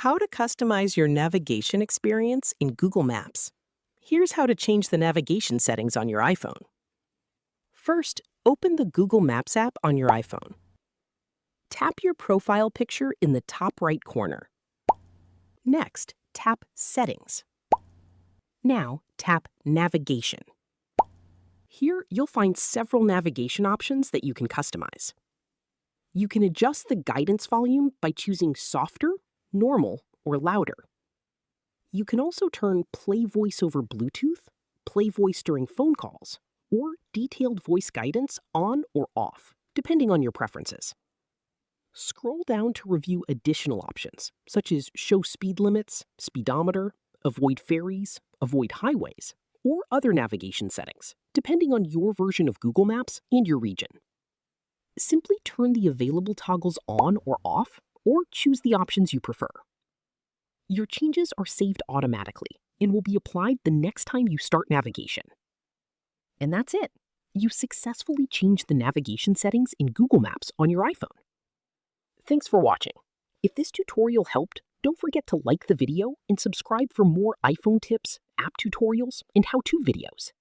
How to customize your navigation experience in Google Maps. Here's how to change the navigation settings on your iPhone. First, open the Google Maps app on your iPhone. Tap your profile picture in the top right corner. Next, tap Settings. Now, tap Navigation. Here, you'll find several navigation options that you can customize. You can adjust the guidance volume by choosing softer, normal, or louder. You can also turn Play Voice over Bluetooth, Play Voice during phone calls, or detailed voice guidance on or off, depending on your preferences. Scroll down to review additional options, such as show speed limits, speedometer, avoid ferries, avoid highways, or other navigation settings, depending on your version of Google Maps and your region. Simply turn the available toggles on or off, or choose the options you prefer. Your changes are saved automatically and will be applied the next time you start navigation. And that's it. You successfully changed the navigation settings in Google Maps on your iPhone. Thanks for watching. If this tutorial helped, don't forget to like the video and subscribe for more iPhone tips, app tutorials, and how-to videos.